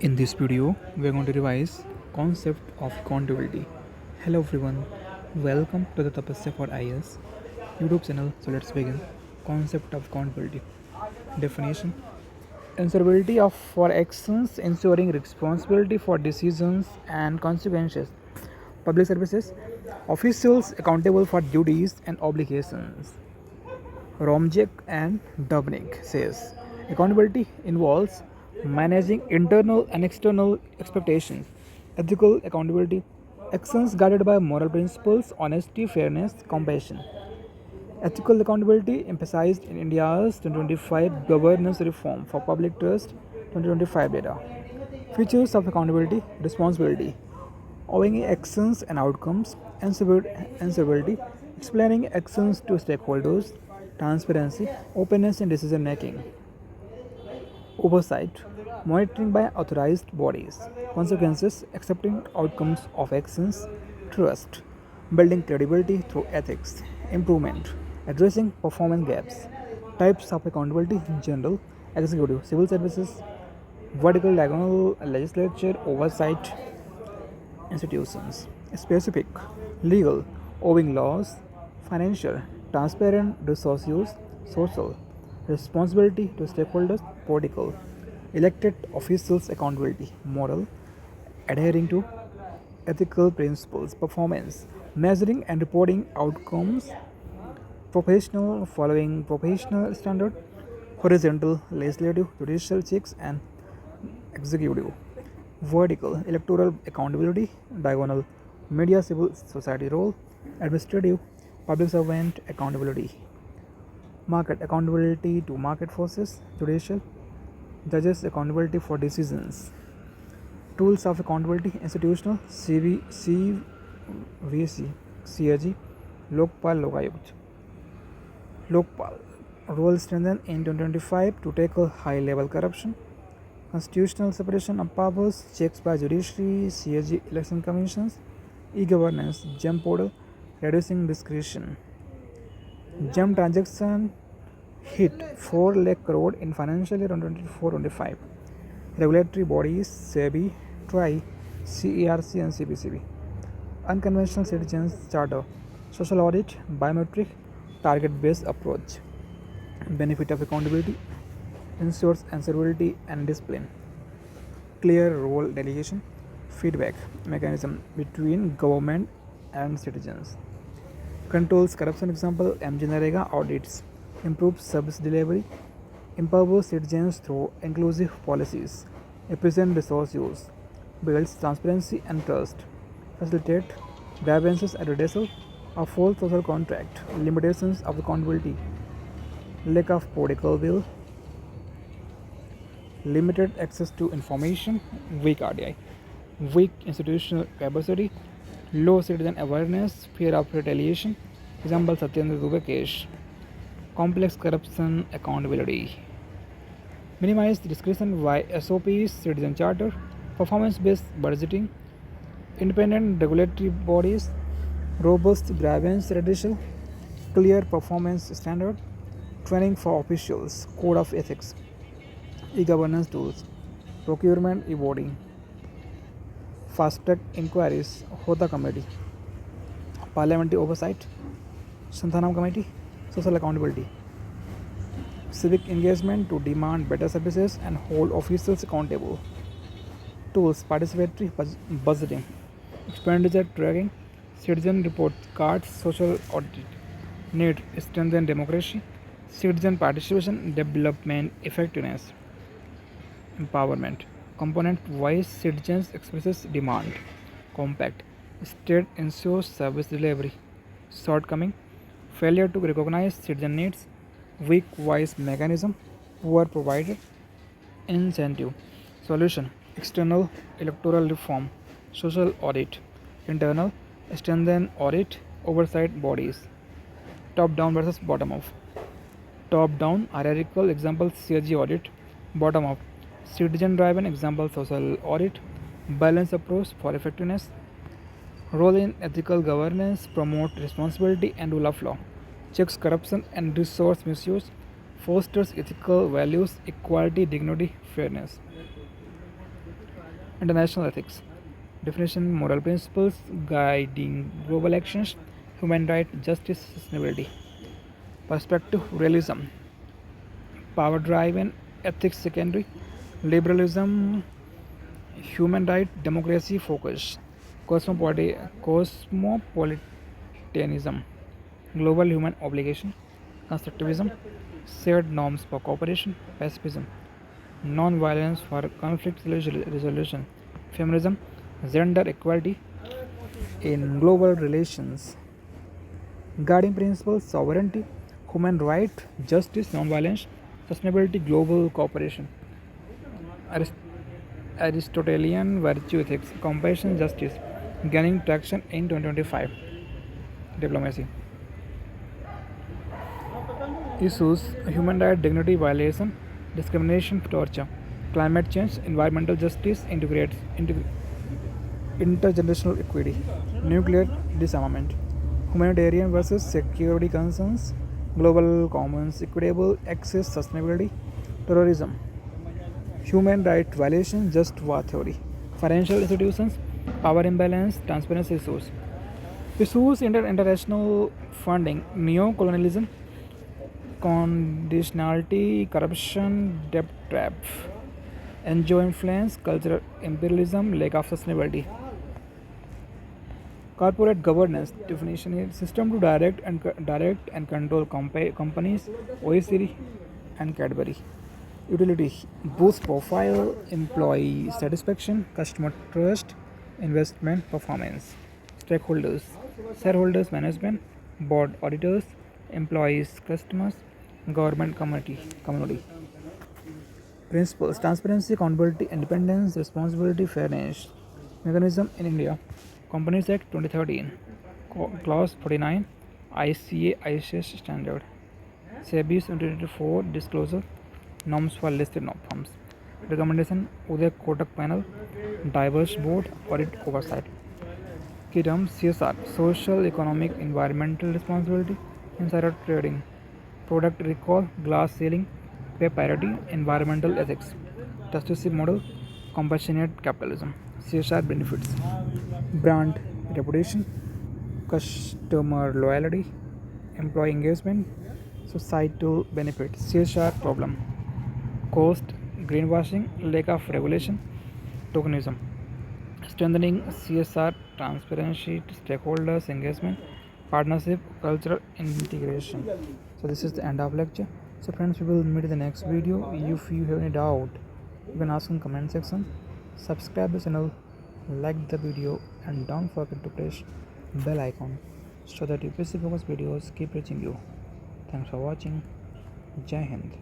In this video, we are going to revise concept of accountability. Hello everyone, welcome to the Tapasya for IS YouTube channel. So let's begin. Concept of accountability. Definition: answerability of for actions, ensuring responsibility for decisions and consequences. Public services: officials accountable for duties and obligations. Romjek and Dubnik says accountability involves managing internal and external expectations, ethical accountability, actions guided by moral principles, honesty, fairness, compassion. Ethical accountability emphasized in India's 2025 governance reform for public trust 2025 data. Features of accountability: responsibility, owing actions and outcomes; answerability, explaining actions to stakeholders; transparency, openness in decision making; oversight, monitoring by authorized bodies; consequences, accepting outcomes of actions; trust, building credibility through ethics; improvement, addressing performance gaps. Types of accountability: general, executive, civil services; vertical, diagonal, legislature, oversight, institutions; specific, legal, owing laws; financial, transparent, resource use; social, responsibility to stakeholders; political, elected officials; accountability; moral, adhering to ethical principles; performance, measuring and reporting outcomes; professional, following professional standard; horizontal, legislative, judicial checks; and executive. Vertical, electoral accountability; diagonal, media civil society role; administrative, public servant accountability; market accountability to market forces; judicial, judges accountability for decisions. Tools of accountability: institutional, CVC, CSE, Lokpal, Lokayukt. Lokpal role strengthened in 2025 to tackle high level corruption. Constitutional separation of powers, checks by judiciary; CSG election commissions; e-governance, GEM portal, reducing discretion. GEM transaction hit 4 lakh crore in financial year 2024-25. Regulatory bodies: SEBI, TRI, CERC and CPCB. Unconventional citizens charter, social audit, biometric, target-based approach. Benefit of accountability: ensures answerability and discipline. Clear role delegation, feedback mechanism between government and citizens. Controls corruption, example MG Narega audits, improves service delivery, empowers citizens through inclusive policies, efficient resource use, builds transparency and trust, facilitate grievances and redressal, a full social contract. Limitations of accountability: lack of political will, limited access to information, weak RDI, weak institutional capacity, low citizen awareness, fear of retaliation. Example Satyendra Dubey case. Complex corruption accountability: minimized discretion by SOPs, citizen charter, performance-based budgeting, independent regulatory bodies, robust grievance redressal, clear performance standard, training for officials, code of ethics, e-governance tools, procurement e-voting, fast-track inquiries, Hota committee, parliamentary oversight, Santhanam committee, social accountability, civic engagement to demand better services and hold officials accountable. Tools: participatory budgeting, expenditure tracking, citizen report cards, social audit. Need: strengthen democracy, citizen participation, development effectiveness. Empowerment component: wise citizens expresses demand. Compact: state ensures service delivery. Shortcoming: failure to recognize citizen needs, weak wise mechanism, poor provided incentive. Solution: external electoral reform, social audit; internal, strengthen audit oversight bodies. Top down versus bottom up. Top down hierarchical, example CSG audit; bottom up citizen driven, example social audit. Balance approach for effectiveness. Role in ethical governance: promote responsibility and rule of law, checks corruption and resource misuse, fosters ethical values, equality, dignity, fairness. International ethics. Definition moral principles guiding global actions, human rights, justice, sustainability. Perspective realism. Power driven ethics secondary. Liberalism, human right, democracy focus. Cosmopolitanism. Global human obligation. Constructivism. Shared norms for cooperation. Pacifism. Non-violence for conflict resolution. Feminism. Gender equality in global relations. Guiding principles sovereignty, human right, justice, non-violence, sustainability, global cooperation. Aristotelian virtue ethics, compassion, justice, gaining traction in 2025. Diplomacy. Issues human right, dignity violation, discrimination, torture, climate change, environmental justice, intergenerational equity, nuclear disarmament, humanitarian versus security concerns, global commons, equitable access, sustainability, terrorism, human rights violation, just war theory, financial institutions, power imbalance, transparency issues international funding, neo-colonialism, conditionality, corruption, debt trap, NGO influence, cultural imperialism, lack of sustainability. Corporate governance definition is system to direct and control companies, OECD and Cadbury. Utility boost profile, employee satisfaction, customer trust, investment performance. Stakeholders, shareholders, management, board, auditors, employees, customers, government community. Principles transparency, accountability, independence, responsibility, fairness. Mechanism in India. Companies Act 2013. Clause 49. ICA ICS standard. SEBI 2024 disclosure norms for listed firms. Recommendation Uday Kotak panel. Diverse board audit oversight. Key terms CSR social, economic, environmental responsibility, insider trading, product recall, glass ceiling, pay parity, environmental ethics, trustee model, compassionate capitalism, CSR benefits, brand reputation, customer loyalty, employee engagement, societal benefits, CSR problem, cost, greenwashing, lack of regulation, tokenism, strengthening CSR transparency, stakeholders engagement, partnership, cultural integration. So this is the end of lecture. So friends, we will meet in the next video. If you have any doubt, you can ask in comment section. Subscribe the channel, like the video, and don't forget to press bell icon so that UPSC focus videos keep reaching you. Thanks for watching. Jai Hind.